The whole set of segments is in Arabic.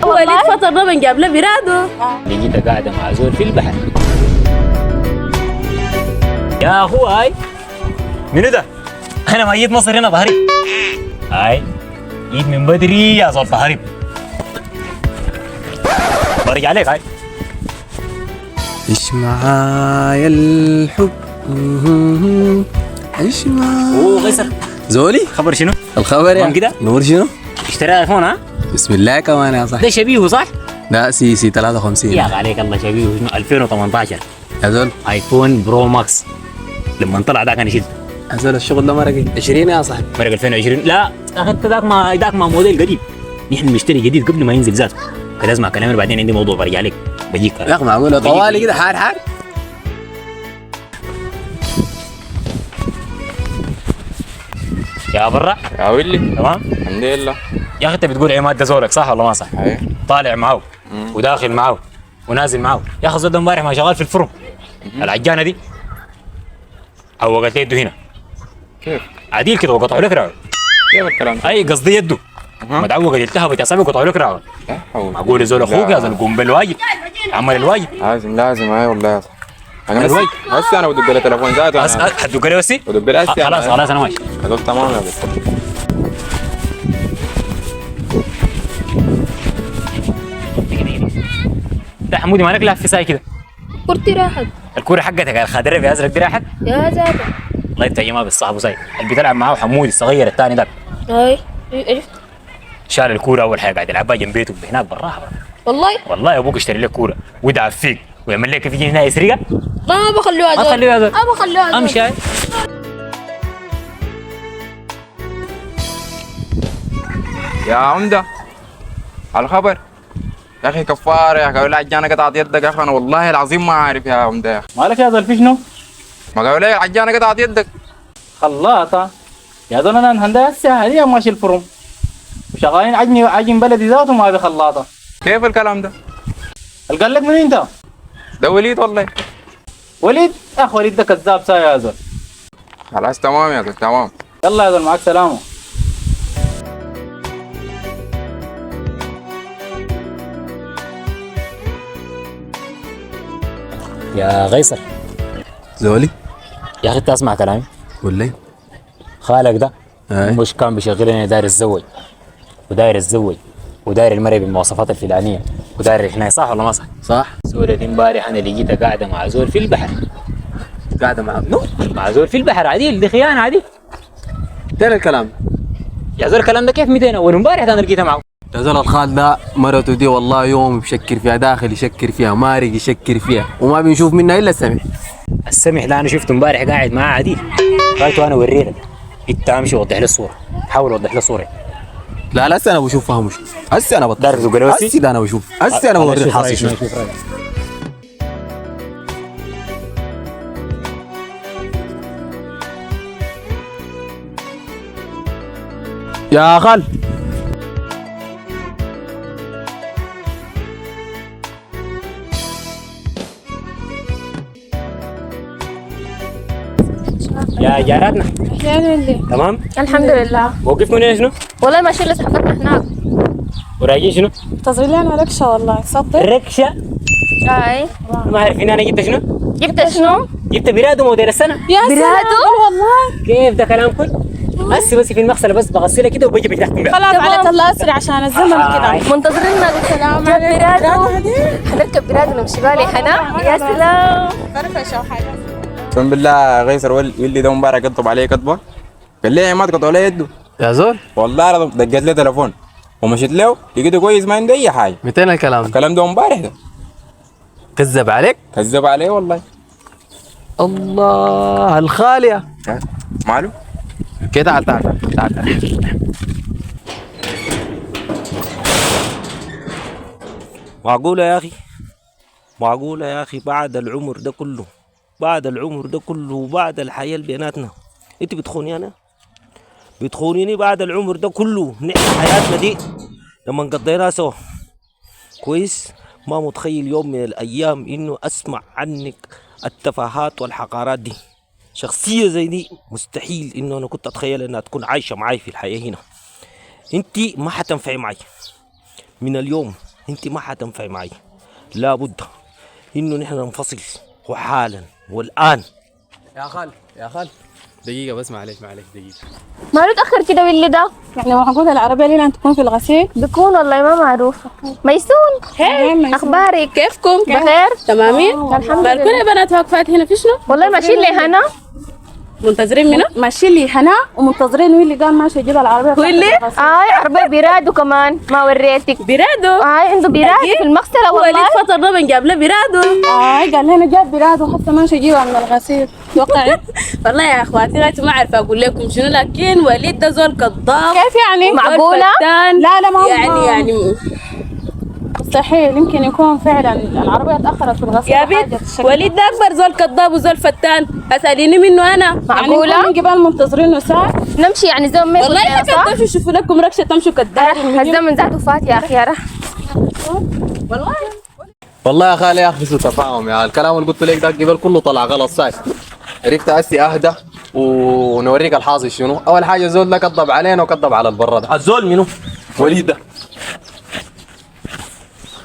وليد فطر ده من جاب له براده. لقيتها قاعده مع زول في البحر. يا اخوي منو ده؟ انا ميت مصر هنا بهرب. هاي جيت من بدري يا زول بهرب. برجع عليك هاي. عيش معايا الحب عيش معايا. اوه غيسر زولي خبر شنو؟ الخبر تمام يا كده؟ نور شنو؟ اشترى ايفون ها؟ بسم الله كمان يا صاحبي. ده شبيهه صح؟ لا سي 53 يا عليك الله شبيهه شنو 2018 يا زول. ايفون برو ماكس. لما طلع ذاك انا شلت. يا زول الشغل ده مرق 20 يا صاحبي. مرق 2020 لا اخذت ذاك ما موديل قديم. نحن بنشتري جديد قبل ما ينزل ذاته. كده اسمع كلامي بعدين عندي موضوع برجع عليك بجيك. يا اخي معقوله طوالي كده حار يا برا يا ولي تمام؟ الحمد لله. يا اخي انت بتقول عماد ده زولك صح ولا ما صح؟ ايه طالع معه وداخل معه ونازل معه. يا اخي زول ده امبارح ما شغال في الفرن. العجانه دي عوقت لي يده هنا. كيف؟ عديل كده وقطعوا لك راعي. كيف الكلام ده؟ اي قصدي يده مدعوقه التهبت يا صاحبي وقطعوا لك راعي. لا حول. معقول زول اخوك يا زول قوم بالواجب عمل الواجب. لازم هاي والله يا صاحبي. انا الواجب. هسه انا بدق له تليفون ذاته. حدوك لي بس بدق له هسه. خلاص انا ماشي. هذول تمام يا بس. ده حمودي مالك لهف في ساي كده. كرتي راحت الكوره حقتك الخضراء في ازرق دي راحت. يا زابا. الله يفتح ما بالصاحب وساي اللي بتلعب معاه حمودي الصغير الثاني ذاك. هاي عرفت شال الكوره اول حاجه قاعد يلعبها جنب بيته هناك براها. والله ابوك اشتري لك كوره ويدعب فيك ويعمل لك في هنا يسرقها. ما بخلوها ما تخليها زول. ما بخلوها امشي هاي. يا عمده على الخبر يا اخي كفار يا اخي. العجانه قطعت يدك يا اخي. انا والله العظيم ما عارف يا عمده يا اخي. مالك يا زول في شنو؟ ما قالوا لي العجانه قطعت يدك. خلاطة يا زول انا هندسة هسه هذه ماشي الفرن وشغالين عجن بلدي ذاته ما بخلاطة. كيف الكلام ده؟ قال لك من انت؟ ده وليد والله. وليد اخ وليد ده كذاب ساي يا زول. خلاص تمام يا زول تمام. يلا يا زول معك سلامة. يا غيصر زولي يا اخي اسمع كلامي. قول لي. خالك ده أي. مش كان بيشغلني داير الزوج وداير المرأة بالمواصفات الفلانية وداير الحناية صح ولا ما صح؟ صح. زول دي امبارح انا لقيتها قاعدة مع زول في البحر. قاعده مع منو؟ مع زول في البحر عديل دي خيانة عديل. تاني الكلام. يا زول الكلام ده كيف 200 اول امبارح انا لقيتها معه. يا زول الخال ده مرته دي والله يوم بيشكر فيها داخل يشكر فيها مارق يشكر فيها وما بنشوف منها الا السمع. السمح ده انا شفته امبارح قاعد معاه عديل. قالت انا اوريلك انت امشي وضح لي الصورة. حاول وضح لي الصورة. لا هسه انا بشوفها مش هسه انا بطل. دارس وقلوسي؟ هسه ده انا بشوف هسه انا بوري الحاصل شنو. يا خال يا جاراتنا يعني تمام؟ الحمد لله. موقفكم هنا شنو؟ والله ماشي لسه حقتنا هناك. وراجعين شنو؟ تصغير لنا ركشة والله صدق. ركشة. هاي ما عارفين انا جبت شنو؟ جبت شنو؟ جبت برادو موديل السنة. يا برادو؟ سلام والله. كيف ده كلامكم؟ بس في المغسله بس بغسلها كده وبجي بتحكم بها. خلاص عليك الله اسرع عشان الزمن كده. منتظريننا بالسلام. برادو حنركب برادو نمشي بالي حنا. يا سلام. فرفشة وحاجة. اقسم بالله غيسر ولي ده امبارح قطب عليه قطبه. قال لي ما تقطعوا لي يده. يا زول والله العظيم دقيت له تليفون ومشيت له لقيته كويس ما عنده اي حاجه. 200 الكلام. الكلام ده امبارح ده. كذب عليك. كذب عليه والله. الله الخالية. ماله؟ كده تعال. معقولة يا أخي معقولة يا أخي بعد العمر ده كله وبعد الحياة اللي بيناتنا أنت بتخونيني بعد العمر ده كله. نحن حياتنا دي لما قضيناها سوا كويس ما متخيل يوم من الأيام إنه أسمع عنك التفاهات والحقارات دي. شخصية زي دي مستحيل إنه أنا كنت أتخيل إنها تكون عايشة معي في الحياة هنا. أنت ما حتنفعي معي من اليوم. انت ما حتنفعي معي. لابد انه نحن ننفصل وحالا والان. يا خال دقيقة بس، معلش دقيقة. ما له تأخر كده واللي ده يعني معقول العربية ليه لن تكون في الغسيل؟ بيكون والله ما معروفة. ميسون خير أخبارك؟ كيفكم؟ بخير؟ تمامين؟ الحمد بالكم لله. يا بنات واقفات هنا في شنو؟ والله ماشيين لي هنا. منتظرين منو؟ ماشيين لي هنا ومنتظرين ويلي قال ماشي يجيب العربية. ويلي؟ عربية بيرادو كمان ما وريتك. بيرادو؟ عنده بيرادو في المغسلة والله. وليد فطر ده بنجاب له بيرادو. قال لنا جاب بيرادو حتى ماشي يجيبها من الغسيل. توقعي؟ والله يا اخواتي غايتي ما عارفه اقول لكم شنو، لكن وليد ده زول كذاب. كيف يعني؟ معقولة؟ لا ما يعني مستحيل. يمكن يكون فعلا العربية تأخرت في الغسيل يا بنت. وليد ده أكبر زول كذاب وزول فتان. أسأليني منه أنا. معقولة؟ يعني من قبل منتظرينه ساعة نمشي يعني زمن ما يكون والله إذا صح؟ كنتوا شوفوا لكم ركشة تمشوا كذابين. الزمن ذاته فات يا أخي يا رح. والله يا خالي يا اخي بس تفاهم يا الكلام اللي قلت لك ده قبل كله طلع غلط صاير. عرفت هسي اهدى ونوريك الحاصل شنو. اول حاجه زول ده كذب علينا وكذب على البرة ده. الزول منو؟ وليد ده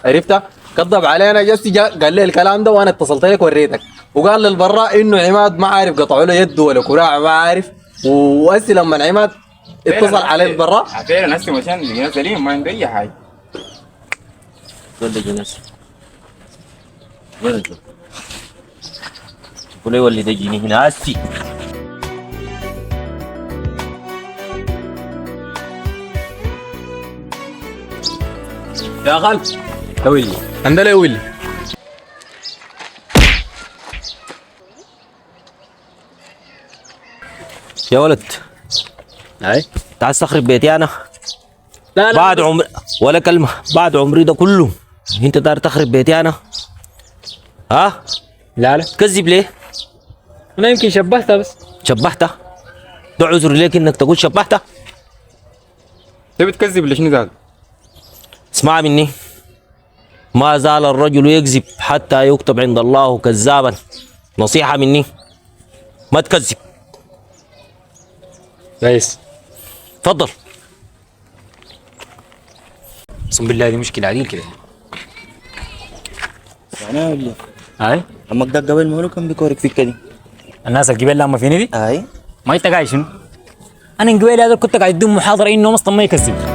عرفتها؟ كذب علينا. جسي جاء قال لي الكلام ده وانا اتصلت لك وريتك، وقال للبراء انه عماد ما عارف قطعوا له يده ولا كراع ما عارف. وهسي لما عماد اتصل عليه البراء فعلا هسه مشان لقينا سليم ما عنده اي حاجه. زول ده جناس وين الزول؟ شوفوا لي ولد يجيني هنا هسي. يا خال يا ويلي عندنا يا ويلي. يا ولد اي تعال استخرب بيتي انا. لا بعد عمر ولا كلمة، بعد عمري ده كله انت دار تخرب بيتي انا؟ ها؟ لا كذب ليه؟ انا يمكن شبهتها بس. شبحته؟ ده عذر ليك انك تقول شبحته؟ تبي تكذب ليش نزال؟ اسمع مني، ما زال الرجل يكذب حتى يكتب عند الله كذابا. نصيحة مني ما تكذب. كويس. تفضل. اقسم بالله دي مشكله عديل كده. انا ولا هاي امك ده قبل ما هو كان بيكورك فيك كده. الناس القبيل لما فيني دي اي ما انت قايل شنو؟ انا قبيل هذا كنت قاعد اديهم محاضره انهم اصلا ما يكذب.